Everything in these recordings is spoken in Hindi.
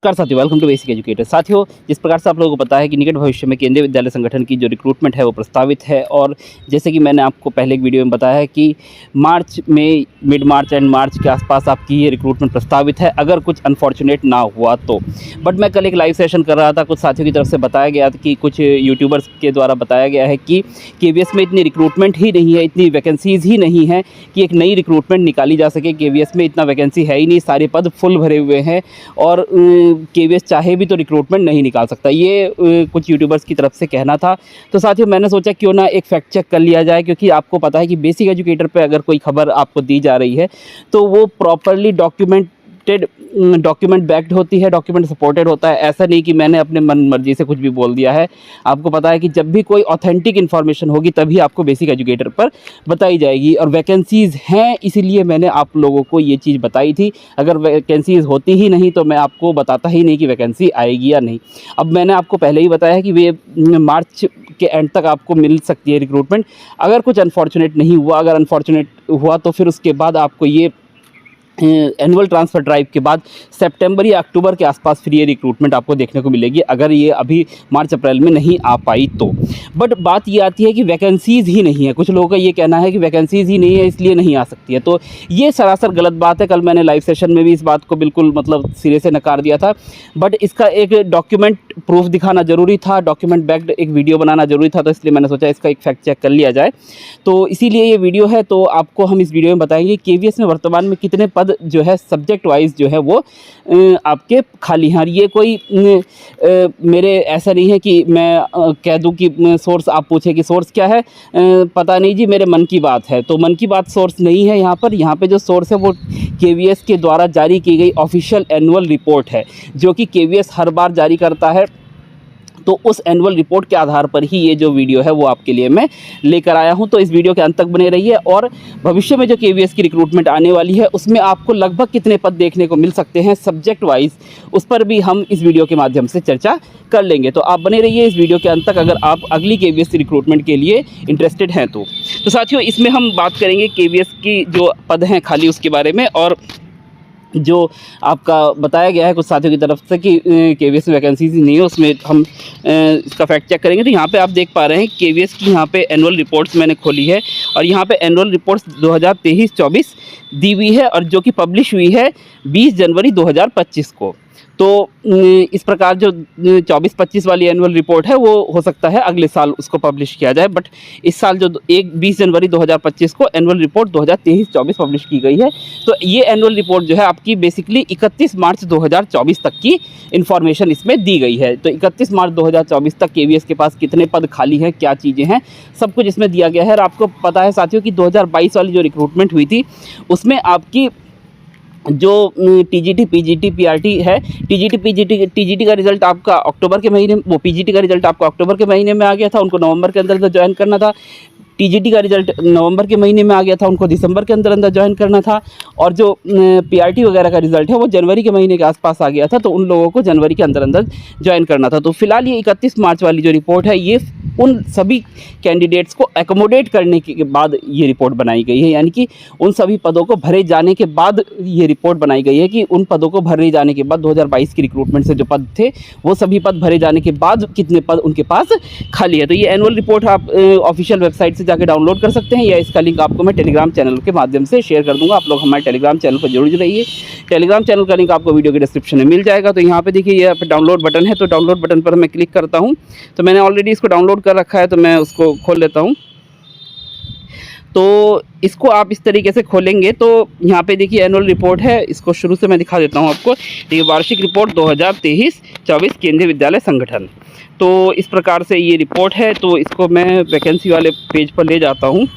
नमस्कार साथियों, वेलकम टू बेसिक एजुकेटर। साथियों, जिस प्रकार से आप लोगों को पता है कि निकट भविष्य में केंद्रीय विद्यालय संगठन की जो रिक्रूटमेंट है वो प्रस्तावित है। और जैसे कि मैंने आपको पहले एक वीडियो में बताया है कि मार्च में, मिड मार्च एंड मार्च के आसपास आपकी ये रिक्रूटमेंट प्रस्तावित है, अगर कुछ अनफॉर्चुनेट ना हुआ तो। बट मैं कल एक लाइव सेशन कर रहा था, कुछ साथियों की तरफ से बताया गया था कि कुछ यूट्यूबर्स के द्वारा बताया गया है कि केवीएस में इतनी रिक्रूटमेंट ही नहीं है, इतनी वैकेंसीज़ ही नहीं है कि एक नई रिक्रूटमेंट निकाली जा सके। केवीएस में इतना वैकेंसी है ही नहीं, सारे पद फुल भरे हुए हैं और केवीएस चाहे भी तो रिक्रूटमेंट नहीं निकाल सकता। ये कुछ यूट्यूबर्स की तरफ से कहना था। तो साथियों, मैंने सोचा क्यों ना एक फैक्ट चेक कर लिया जाए, क्योंकि आपको पता है कि बेसिक एजुकेटर पे अगर कोई खबर आपको दी जा रही है तो वो प्रॉपर्ली डॉक्यूमेंट बैक्ड होती है, डॉक्यूमेंट सपोर्टेड होता है। ऐसा नहीं कि मैंने अपने मन मर्जी से कुछ भी बोल दिया है। आपको पता है कि जब भी कोई ऑथेंटिक इन्फॉर्मेशन होगी तभी आपको बेसिक एजुकेटर पर बताई जाएगी। और वैकेंसीज़ हैं, इसीलिए मैंने आप लोगों को ये चीज़ बताई थी। अगर वैकेंसीज़ होती ही नहीं तो मैं आपको बताता ही नहीं कि वैकेंसी आएगी या नहीं। अब मैंने आपको पहले ही बताया कि वे मार्च के एंड तक आपको मिल सकती है रिक्रूटमेंट। अगर कुछ अनफॉर्चुनेट नहीं हुआ, अगर अनफॉर्चुनेट हुआ तो फिर उसके बाद आपको ये एनुअल ट्रांसफ़र ड्राइव के बाद सितंबर या अक्टूबर के आसपास फिर ये रिक्रूटमेंट आपको देखने को मिलेगी, अगर ये अभी मार्च अप्रैल में नहीं आ पाई तो। बट बात ये आती है कि वैकेंसीज़ ही नहीं है। कुछ लोगों का ये कहना है कि वैकेंसीज़ ही नहीं है इसलिए नहीं आ सकती है, तो ये सरासर गलत बात है। कल मैंने लाइव सेशन में भी इस बात को बिल्कुल मतलब सिरे से नकार दिया था। बट इसका एक डॉक्यूमेंट प्रूफ दिखाना ज़रूरी था, डॉक्यूमेंट बैक्ड एक वीडियो बनाना ज़रूरी था, तो इसलिए मैंने सोचा इसका एक फैक्ट चेक कर लिया जाए। तो इसीलिए ये वीडियो है। तो आपको हम इस वीडियो में बताएंगे केवीएस में वर्तमान में कितने पद जो है सब्जेक्ट वाइज जो है वो आपके खाली हैं। और ये कोई मेरे ऐसा नहीं है कि मैं कह दूं कि सोर्स, आप पूछे कि सोर्स क्या है, पता नहीं जी, मेरे मन की बात है। तो मन की बात सोर्स नहीं है यहाँ पे जो सोर्स है वो केवीएस के द्वारा जारी की गई ऑफिशियल एनुअल रिपोर्ट है, जो कि केवीएस हर बार जारी करता है। तो उस एनुअल रिपोर्ट के आधार पर ही ये जो वीडियो है वो आपके लिए मैं लेकर आया हूँ। तो इस वीडियो के अंत तक बने रहिए। और भविष्य में जो केवीएस की रिक्रूटमेंट आने वाली है उसमें आपको लगभग कितने पद देखने को मिल सकते हैं सब्जेक्ट वाइज, उस पर भी हम इस वीडियो के माध्यम से चर्चा कर लेंगे। तो आप बने रहिए इस वीडियो के अंत तक, अगर आप अगली केवीएस रिक्रूटमेंट के लिए इंटरेस्टेड हैं तो साथियों, इसमें हम बात करेंगे केवीएस की जो पद हैं खाली उसके बारे में, और जो आपका बताया गया है कुछ साथियों की तरफ से कि केवीएस में वैकेंसीज नहीं है, उसमें हम इसका फैक्ट चेक करेंगे। तो यहाँ पे आप देख पा रहे हैं केवीएस की यहाँ पे एनुअल रिपोर्ट्स मैंने खोली है, और यहाँ पे एनुअल रिपोर्ट्स 2023-24 दी हुई है, और जो कि पब्लिश हुई है 20 जनवरी 2025 को। तो इस प्रकार जो 24-25 वाली एनुअल रिपोर्ट है वो हो सकता है अगले साल उसको पब्लिश किया जाए, बट इस साल जो 20 जनवरी 2025 को एनुअल रिपोर्ट 2023-24 पब्लिश की गई है। तो ये एनुअल रिपोर्ट जो है आपकी बेसिकली 31 मार्च 2024 तक की इन्फॉर्मेशन इसमें दी गई है। तो 31 मार्च 2024 तक केवीएस के पास कितने पद खाली हैं, क्या चीज़ें हैं, सब कुछ इसमें दिया गया है। और आपको पता है साथियों कि 2022 वाली जो रिक्रूटमेंट हुई थी उसमें आपकी जो टीजीटी, पीजीटी, पीआरटी है, टीजीटी का रिजल्ट आपका अक्टूबर के महीने, वो पीजीटी का रिजल्ट आपका अक्टूबर के महीने में आ गया था, उनको नवंबर के अंदर ज्वाइन करना था। टीजीटी का रिजल्ट नवंबर के महीने में आ गया था, उनको दिसंबर के अंदर ज्वाइन करना था। और जो पीआरटी वगैरह का रिजल्ट है वो जनवरी के महीने के आसपास आ गया था, तो उन लोगों को जनवरी के अंदर ज्वाइन करना था। तो फिलहाल ये 31 मार्च वाली जो रिपोर्ट है ये उन सभी कैंडिडेट्स को एकोमोडेट करने के बाद ये रिपोर्ट बनाई गई है, यानी कि उन सभी पदों को भरे जाने के बाद ये रिपोर्ट बनाई गई है कि उन पदों को भरे जाने के बाद 2022 की रिक्रूटमेंट से जो पद थे वो सभी पद भरे जाने के बाद कितने पद उनके पास खाली है। तो ये एनुअल रिपोर्ट आप ऑफिशियल वेबसाइट से जाकर डाउनलोड कर सकते हैं, या इसका लिंक आपको मैं टेलीग्राम चैनल के माध्यम से शेयर कर दूंगा। आप लोग हमारे टेलीग्राम चैनल पर जरूर रहिए। टेलीग्राम चैनल का लिंक आपको वीडियो के डिस्क्रिप्शन में मिल जाएगा। तो यहाँ पे देखिए, ये पे डाउनलोड बटन है, तो डाउनलोड बटन पर मैं क्लिक करता हूँ। तो मैंने ऑलरेडी इसको डाउनलोड कर रखा है, तो मैं उसको खोल लेता हूँ। तो इसको आप इस तरीके से खोलेंगे तो यहाँ पे देखिए एनुअल रिपोर्ट है, इसको शुरू से मैं दिखा देता हूँ आपको। देखिए, वार्षिक रिपोर्ट 2023-24 केंद्रीय विद्यालय संगठन। तो इस प्रकार से ये रिपोर्ट है। तो इसको मैं वैकेंसी वाले पेज पर ले जाता हूँ।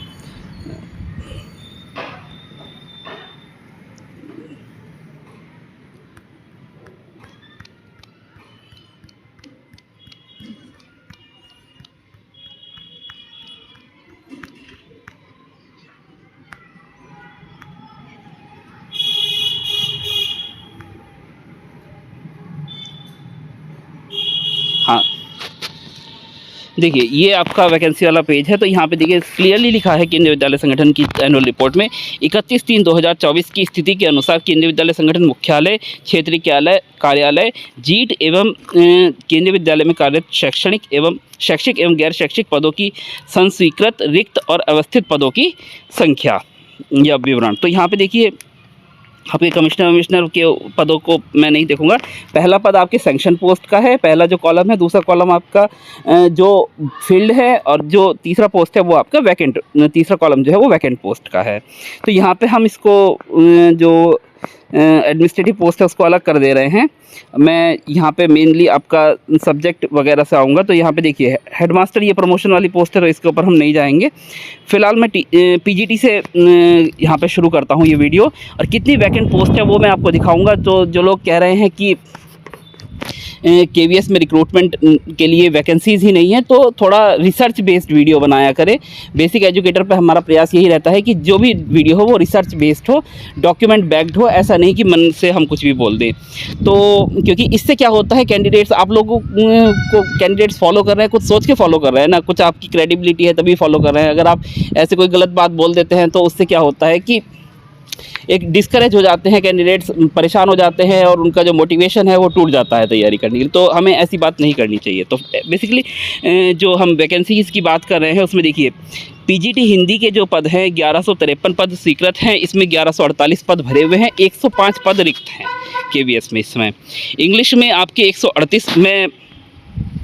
हाँ, देखिए ये आपका वैकेंसी वाला पेज है, तो यहाँ पे देखिए क्लियरली लिखा है केंद्रीय विद्यालय संगठन की एनुअल रिपोर्ट में 31/3/2024 की स्थिति के अनुसार केंद्रीय विद्यालय संगठन मुख्यालय, क्षेत्रीय कार्यालय, जीट एवं केंद्रीय विद्यालय में कार्यरत शैक्षिक एवं गैर शैक्षिक पदों की संस्वीकृत रिक्त और अवस्थित पदों की संख्या या विवरण। तो यहाँ पे देखिए आपके कमिश्नर के पदों को मैं नहीं देखूंगा। पहला पद आपके सैंक्शन पोस्ट का है, पहला जो कॉलम है, दूसरा कॉलम आपका जो फील्ड है, और जो तीसरा पोस्ट है वो आपका वैकेंट, तीसरा कॉलम जो है वो वैकेंट पोस्ट का है। तो यहाँ पे हम इसको जो एडमिनिस्ट्रेटिव पोस्ट है उसको अलग कर दे रहे हैं। मैं यहाँ पे मेनली आपका सब्जेक्ट वगैरह से आऊँगा। तो यहाँ पे देखिए हेडमास्टर ये प्रमोशन वाली पोस्ट है, तो इसके ऊपर हम नहीं जाएंगे। फ़िलहाल मैं पीजीटी से यहाँ पे शुरू करता हूँ ये वीडियो, और कितनी वैकेंट पोस्ट है वो मैं आपको दिखाऊँगा। तो जो लोग कह रहे हैं कि केवीएस में रिक्रूटमेंट के लिए वैकेंसीज़ ही नहीं है, तो थोड़ा रिसर्च बेस्ड वीडियो बनाया करें। बेसिक एजुकेटर पे हमारा प्रयास यही रहता है कि जो भी वीडियो हो वो रिसर्च बेस्ड हो, डॉक्यूमेंट बैक्ड हो, ऐसा नहीं कि मन से हम कुछ भी बोल दें। तो क्योंकि इससे क्या होता है, कैंडिडेट्स, आप लोगों को कैंडिडेट्स फॉलो कर रहे हैं, कुछ सोच के फॉलो कर रहे हैं ना, कुछ आपकी क्रेडिबिलिटी है तभी फॉलो कर रहे हैं। अगर आप ऐसे कोई गलत बात बोल देते हैं तो उससे क्या होता है कि एक डिस्करेज हो जाते हैं कैंडिडेट्स, परेशान हो जाते हैं, और उनका जो मोटिवेशन है वो टूट जाता है तैयारी करने के लिए। तो हमें ऐसी बात नहीं करनी चाहिए। तो बेसिकली जो हम वैकेंसीज़ की बात कर रहे हैं उसमें देखिए पीजीटी हिंदी के जो पद हैं 1153 पद स्वीकृत हैं, इसमें 1148 पद भरे हुए हैं, 105 पद रिक्त हैं केवीएस में इस समय। इंग्लिश में आपके 138 में,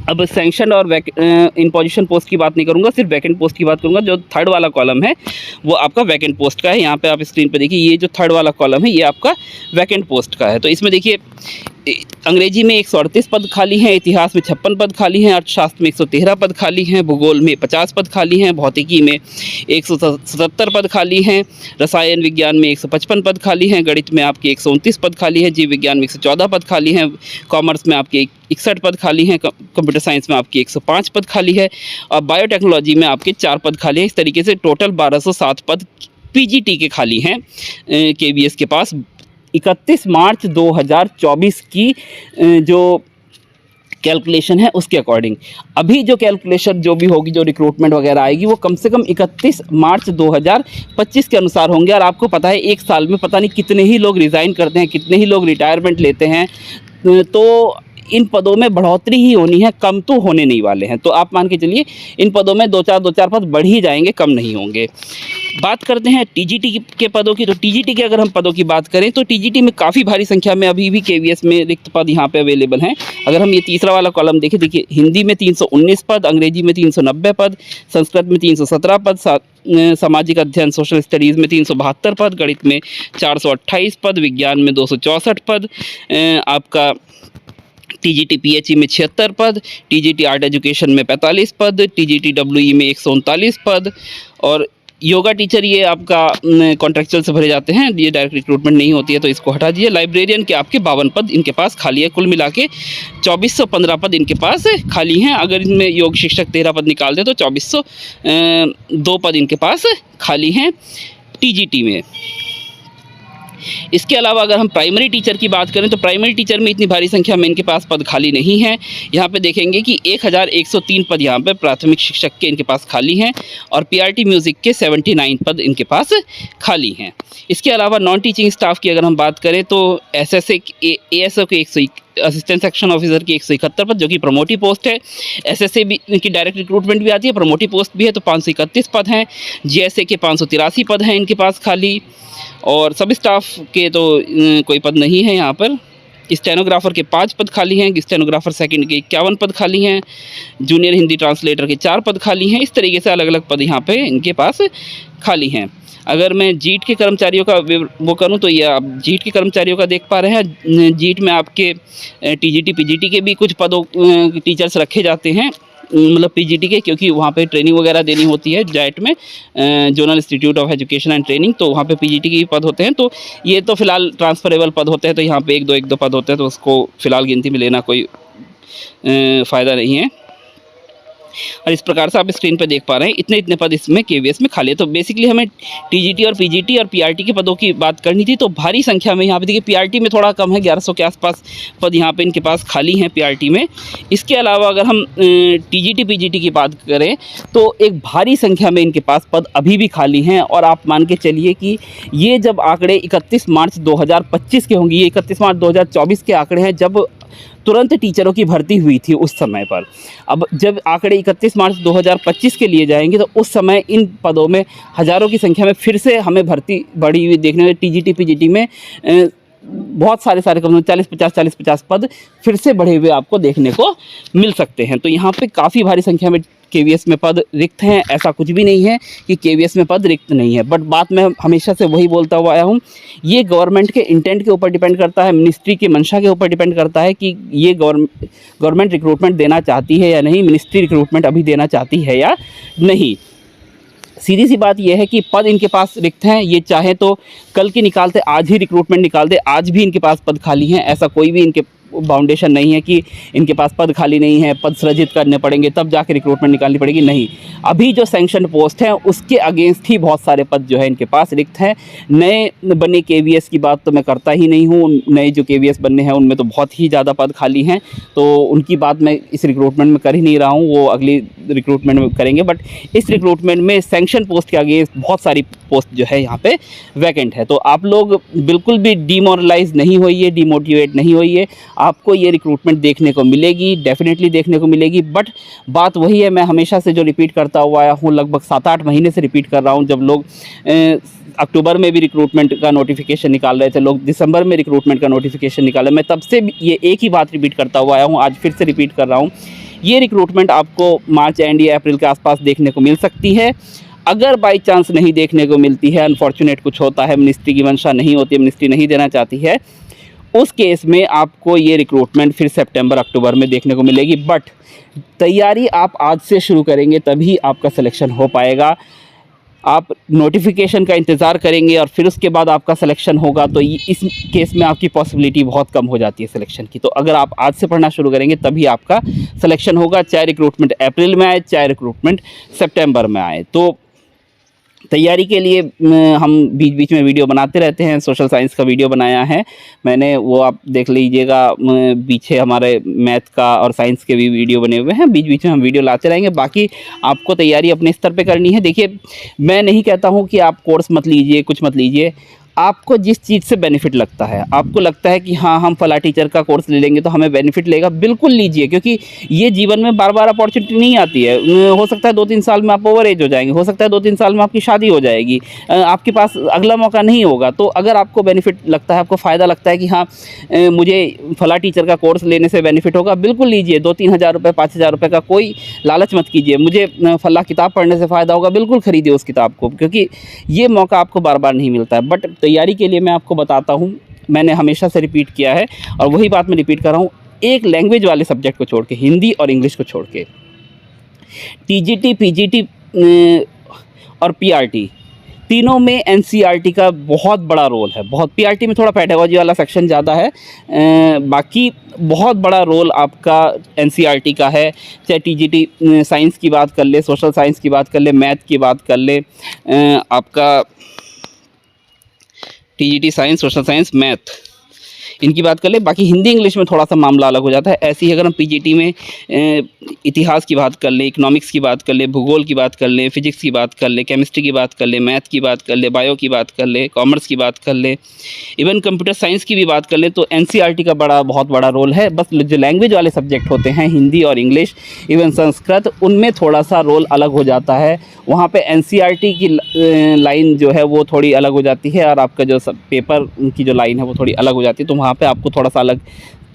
अब सैंक्शन और इन पोजीशन पोस्ट की बात नहीं करूंगा, सिर्फ वैकेंट पोस्ट की बात करूंगा। जो थर्ड वाला कॉलम है वो आपका वैकेंट पोस्ट का है। यहाँ पे आप स्क्रीन पे देखिए, ये जो थर्ड वाला कॉलम है ये आपका वैकेंट पोस्ट का है। तो इसमें देखिए अंग्रेजी में 138 पद खाली हैं, इतिहास में 56 पद खाली हैं, अर्थशास्त्र में 113 पद खाली हैं, भूगोल में 50 पद खाली हैं, भौतिकी में 177 पद खाली हैं, रसायन विज्ञान में 155 पद खाली हैं, गणित में आपके 129 पद खाली हैं, जीव विज्ञान में 114 पद खाली हैं, कॉमर्स में आपके 61 पद खाली हैं, कंप्यूटर साइंस में आपके 105 पद खाली है, और बायोटेक्नोलॉजी में आपके 4 पद खाली हैं। इस तरीके से टोटल 1207 पद पीजीटी के खाली हैं केवीएस के पास। 31 मार्च 2024 की जो कैलकुलेशन है उसके अकॉर्डिंग, अभी जो कैलकुलेशन जो भी होगी, जो रिक्रूटमेंट वगैरह आएगी, वो कम से कम 31 मार्च 2025 के अनुसार होंगे। और आपको पता है एक साल में पता नहीं कितने ही लोग रिज़ाइन करते हैं, कितने ही लोग रिटायरमेंट लेते हैं। तो इन पदों में बढ़ोतरी ही होनी है, कम तो होने नहीं वाले हैं। तो आप मान के चलिए इन पदों में दो चार पद बढ़ ही जाएंगे, कम नहीं होंगे। बात करते हैं टीजीटी के पदों की। तो टीजीटी के अगर हम पदों की बात करें तो टीजीटी में काफ़ी भारी संख्या में अभी भी केवीएस में रिक्त पद यहाँ पे अवेलेबल हैं। अगर हम ये तीसरा वाला कॉलम देखें, देखिए हिंदी में 319 पद, अंग्रेजी में 390 पद, संस्कृत में 317 पद, सामाजिक अध्ययन सोशल स्टडीज़ में 372 पद, गणित में 428 पद, विज्ञान में 264 पद, आपका टीजीटी पीएचई में 76 पद, टीजीटी आर्ट एजुकेशन में 45 पद, टीजीटी डब्ल्यूई में 139 पद, और योगा टीचर ये आपका कॉन्ट्रैक्चुअल से भरे जाते हैं, ये डायरेक्ट रिक्रूटमेंट नहीं होती है, तो इसको हटा दीजिए। लाइब्रेरियन के आपके 52 पद इनके पास खाली है, कुल मिला के 2415 पद इनके पास खाली हैं। अगर इनमें योग शिक्षक 13 पद निकाल दें तो 2402 पद इनके पास खाली हैं टीजीटी में। इसके अलावा अगर हम प्राइमरी टीचर की बात करें तो प्राइमरी टीचर में इतनी भारी संख्या में इनके पास पद खाली नहीं हैं। यहाँ पे देखेंगे कि 1103 पद यहाँ पे प्राथमिक शिक्षक के इनके पास खाली हैं, और पीआरटी म्यूज़िक के 79 पद इनके पास खाली हैं। इसके अलावा नॉन टीचिंग स्टाफ की अगर हम बात करें तो एसएसए एएसओ के असिस्टेंट सेक्शन ऑफिसर की 171 पद, जो कि प्रमोटिव पोस्ट है। एसएसए भी की डायरेक्ट रिक्रूटमेंट भी आती है, प्रमोटिव पोस्ट भी है, तो 531 पद हैं। जीएसए के 583 पद हैं इनके पास खाली, और सब स्टाफ के तो कोई पद नहीं है यहाँ पर। स्टेनोग्राफर के 5 पद खाली हैं, स्टेनोग्राफर सेकंड के 51 पद खाली हैं, जूनियर हिंदी ट्रांसलेटर के 4 पद खाली हैं। इस तरीके से अलग अलग पद यहाँ पे इनके पास खाली हैं। अगर मैं जीट के कर्मचारियों का वो करूँ तो ये आप जीट के कर्मचारियों का देख पा रहे हैं। जीट में आपके टीजीटी पीजीटी के भी कुछ पदों टीचर्स रखे जाते हैं, मतलब पीजीटी के, क्योंकि वहाँ पे ट्रेनिंग वगैरह देनी होती है जाइट में, zonal institute of education and training, तो वहाँ पे पीजीटी के भी पद होते हैं। तो ये तो फिलहाल ट्रांसफरेबल पद होते हैं, तो यहाँ पे एक दो पद होते हैं, तो उसको फिलहाल गिनती में लेना कोई फ़ायदा नहीं है। और इस प्रकार से आप स्क्रीन पर देख पा रहे हैं इतने पद इसमें केवीएस में खाली है। तो बेसिकली हमें टीजीटी और पीजीटी और पीआरटी के पदों की बात करनी थी। तो भारी संख्या में यहाँ पे देखिए पीआरटी में थोड़ा कम है, 1100 के आसपास पद यहाँ पे इनके पास खाली हैं पीआरटी में। इसके अलावा अगर हम टीजीटी पीजीटी की बात करें तो एक भारी संख्या में इनके पास पद अभी भी खाली हैं। और आप मान के चलिए कि ये जब आंकड़े 31 मार्च 2025 के होंगे, ये 31 मार्च 2024 के आंकड़े हैं जब तुरंत टीचरों की भर्ती हुई थी उस समय पर। अब जब आंकड़े 31 मार्च 2025 के लिए जाएंगे तो उस समय इन पदों में हज़ारों की संख्या में फिर से हमें भर्ती बढ़ी हुई देखने में टीजीटी पीजीटी में बहुत सारे कम 40-50 पद फिर से बढ़े हुए आपको देखने को मिल सकते हैं। तो यहाँ पे काफ़ी भारी संख्या में केवीएस में पद रिक्त हैं। ऐसा कुछ भी नहीं है कि केवीएस में पद रिक्त नहीं है, बट बात मैं हमेशा से वही बोलता हुआ आया हूँ, ये गवर्नमेंट के इंटेंट के ऊपर डिपेंड करता है, मिनिस्ट्री की मंशा के ऊपर डिपेंड करता है कि ये गवर्नमेंट रिक्रूटमेंट देना चाहती है या नहीं, मिनिस्ट्री रिक्रूटमेंट अभी देना चाहती है या नहीं। सीधी सी बात यह है कि पद इनके पास रिक्त हैं, ये चाहे तो कल की निकालते आज ही रिक्रूटमेंट निकाल दे, आज भी इनके पास पद खाली हैं। ऐसा कोई भी इनके बाउंडेशन नहीं है कि इनके पास पद खाली नहीं है, पद सृजित करने पड़ेंगे तब जाके रिक्रूटमेंट निकालनी पड़ेगी, नहीं। अभी जो सैंक्शन पोस्ट हैं उसके अगेंस्ट ही बहुत सारे पद जो है इनके पास रिक्त हैं। नए बने केवीएस की बात तो मैं करता ही नहीं हूँ, नए जो केवीएस बनने हैं उनमें तो बहुत ही ज़्यादा पद खाली हैं, तो उनकी बात मैं इस रिक्रूटमेंट में कर ही नहीं रहा हूँ, वो अगली रिक्रूटमेंट में करेंगे। बट इस रिक्रूटमेंट में सैंक्शन पोस्ट के अगेंस्ट बहुत सारी पोस्ट जो है यहाँ पे वैकेंट है। तो आप लोग बिल्कुल भी डीमोरलाइज नहीं होइए, डीमोटिवेट नहीं होइए, आपको ये रिक्रूटमेंट देखने को मिलेगी, डेफिनेटली देखने को मिलेगी। बट बात वही है, मैं हमेशा से जो रिपीट करता हुआ आया हूँ, लगभग 7-8 महीने से रिपीट कर रहा हूँ। जब लोग अक्टूबर में भी रिक्रूटमेंट का नोटिफिकेशन निकाल रहे थे, लोग दिसंबर में रिक्रूटमेंट का नोटिफिकेशन निकाले, मैं तब से ये एक ही बात रिपीट करता हुआ आया हूँ, आज फिर से रिपीट कर रहा हूँ, ये रिक्रूटमेंट आपको मार्च एंड या अप्रैल के आसपास देखने को मिल सकती है। अगर बाई चांस नहीं देखने को मिलती है, अनफॉर्चुनेट कुछ होता है, मिनिस्ट्री की मंशा नहीं होती है, मिनिस्ट्री नहीं देना चाहती है, उस केस में आपको ये रिक्रूटमेंट फिर सितंबर अक्टूबर में देखने को मिलेगी। बट तैयारी आप आज से शुरू करेंगे तभी आपका सिलेक्शन हो पाएगा। आप नोटिफिकेशन का इंतज़ार करेंगे और फिर उसके बाद आपका सिलेक्शन होगा तो इस केस में आपकी पॉसिबिलिटी बहुत कम हो जाती है सिलेक्शन की। तो अगर आप आज से पढ़ना शुरू करेंगे तभी आपका सिलेक्शन होगा, चाहे रिक्रूटमेंट अप्रैल में आए, चाहे रिक्रूटमेंट सितंबर में आए। तो तैयारी के लिए हम बीच बीच में वीडियो बनाते रहते हैं। सोशल साइंस का वीडियो बनाया है मैंने, वो आप देख लीजिएगा। पीछे हमारे मैथ का और साइंस के भी वीडियो बने हुए हैं, बीच बीच में हम वीडियो लाते रहेंगे। बाकी आपको तैयारी अपने स्तर पे करनी है। देखिए, मैं नहीं कहता हूँ कि आप कोर्स मत लीजिए, कुछ मत लीजिए, आपको जिस चीज़ से बेनिफिट लगता है, आपको लगता है कि हाँ हम फला टीचर का कोर्स ले लेंगे तो हमें बेनिफिट लेगा, बिल्कुल लीजिए। क्योंकि ये जीवन में बार बार अपॉर्चुनिटी नहीं आती है। हो सकता है 2-3 साल में आप ओवर एज हो जाएंगे, हो सकता है 2-3 साल में आपकी शादी हो जाएगी, आपके पास अगला मौका नहीं होगा। तो अगर आपको बेनिफिट लगता है, आपको फ़ायदा लगता है कि हाँ मुझे फला टीचर का कोर्स लेने से बेनिफिट होगा, बिल्कुल लीजिए। 2-3 हज़ार रुपये, 5 हज़ार रुपये का कोई लालच मत कीजिए। मुझे फला किताब पढ़ने से फ़ायदा होगा, बिल्कुल खरीदिए उस किताब को, क्योंकि ये मौका आपको बार बार नहीं मिलता है। बट तैयारी के लिए मैं आपको बताता हूँ, मैंने हमेशा से रिपीट किया है और वही बात मैं रिपीट कर रहा हूँ, एक लैंग्वेज वाले सब्जेक्ट को छोड़ के, हिंदी और इंग्लिश को छोड़ के, टीजीटी पीजीटी और पीआरटी तीनों में एनसीईआरटी का बहुत बड़ा रोल है। बहुत, पीआरटी में थोड़ा पेडागोजी वाला सेक्शन ज़्यादा है, बाकी बहुत बड़ा रोल आपका एनसीईआरटी का है। चाहे टीजीटी साइंस की बात कर ले, सोशल साइंस की बात कर ले, मैथ की बात कर ले, आपका TGT science, social science, math, इनकी बात कर ले। बाकी हिंदी इंग्लिश में थोड़ा सा मामला अलग हो जाता है। ऐसे ही अगर हम पीजीटी में इतिहास की बात कर लें, इकोनॉमिक्स की बात कर लें, भूगोल की बात कर लें, फिजिक्स की बात कर लें, केमिस्ट्री की बात कर लें, मैथ की बात कर लें, बायो की बात कर लें, कॉमर्स की बात कर लें, इवन कंप्यूटर साइंस की भी बात कर लें, तो एनसीईआरटी का बहुत बड़ा रोल है। बस जो लैंग्वेज वाले सब्जेक्ट होते हैं, हिंदी और इंग्लिश, इवन संस्कृत, उनमें थोड़ा सा रोल अलग हो जाता है। वहाँ पे एनसीईआरटी की लाइन जो है वो थोड़ी अलग हो जाती है और आपका जो पेपर की जो लाइन है वो थोड़ी अलग हो जाती है। तो वहाँ पे आपको थोड़ा सा अलग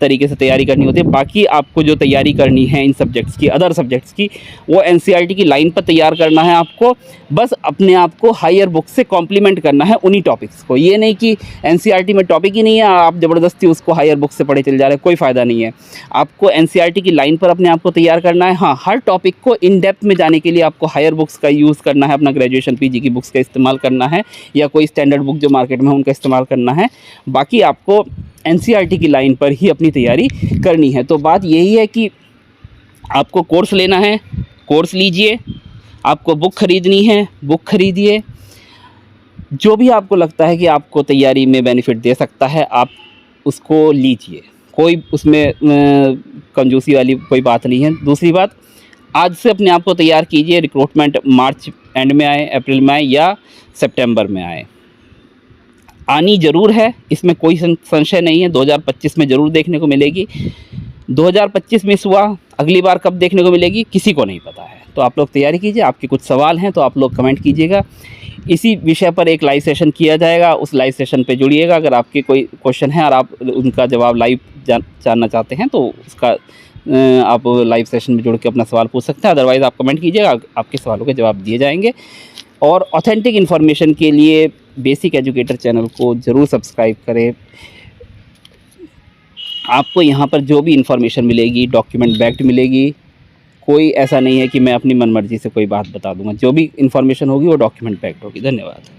तरीके से तैयारी करनी होती है। बाकी आपको जो तैयारी करनी है इन सब्जेक्ट्स की, अदर सब्जेक्ट्स की, वो एनसीईआरटी की लाइन पर तैयार करना है आपको। बस अपने आप को हायर बुक से कॉम्प्लीमेंट करना है उन्हीं टॉपिक्स को। ये नहीं कि एनसीईआरटी में टॉपिक ही नहीं है, आप ज़बरदस्ती उसको हायर बुक से पढ़े चले जा रहे हैं, कोई फ़ायदा नहीं है। आपको एनसीईआरटी की लाइन पर अपने आप को तैयार करना है। हाँ, हर टॉपिक को इन डेप्थ में जाने के लिए आपको हायर बुक्स का यूज़ करना है, अपना ग्रेजुएशन पीजी की बुक्स का इस्तेमाल करना है, या कोई स्टैंडर्ड बुक जो मार्केट में है उनका इस्तेमाल करना है। बाकी आपको एनसीईआरटी की लाइन पर ही अपनी तैयारी करनी है। तो बात यही है कि आपको कोर्स लेना है, कोर्स लीजिए, आपको बुक खरीदनी है बुक खरीदिए, जो भी आपको लगता है कि आपको तैयारी में बेनिफिट दे सकता है आप उसको लीजिए, कोई उसमें कंजूसी वाली कोई बात नहीं है। दूसरी बात, आज से अपने आप को तैयार कीजिए, रिक्रूटमेंट मार्च एंड में आए, अप्रैल में आए या सितंबर में आए, आनी ज़रूर है, इसमें कोई संशय नहीं है। 2025 में ज़रूर देखने को मिलेगी। 2025 मिस हुआ, अगली बार कब देखने को मिलेगी किसी को नहीं पता है। तो आप लोग तैयारी कीजिए। आपके कुछ सवाल हैं तो आप लोग कमेंट कीजिएगा, इसी विषय पर एक लाइव सेशन किया जाएगा, उस लाइव सेशन पे जुड़िएगा। अगर आपके कोई क्वेश्चन है और आप उनका जवाब लाइव जानना चाहते हैं तो उसका आप लाइव सेशन में जुड़ के अपना सवाल पूछ सकते हैं। अदरवाइज़ आप कमेंट कीजिएगा, आपके सवालों के जवाब दिए जाएंगे। और ऑथेंटिक इन्फॉर्मेशन के लिए बेसिक एजुकेटर चैनल को ज़रूर सब्सक्राइब करें। आपको यहाँ पर जो भी इन्फॉर्मेशन मिलेगी डॉक्यूमेंट बैक्ड मिलेगी, कोई ऐसा नहीं है कि मैं अपनी मनमर्जी से कोई बात बता दूंगा। जो भी इन्फॉर्मेशन होगी वो डॉक्यूमेंट बैक्ड होगी। धन्यवाद।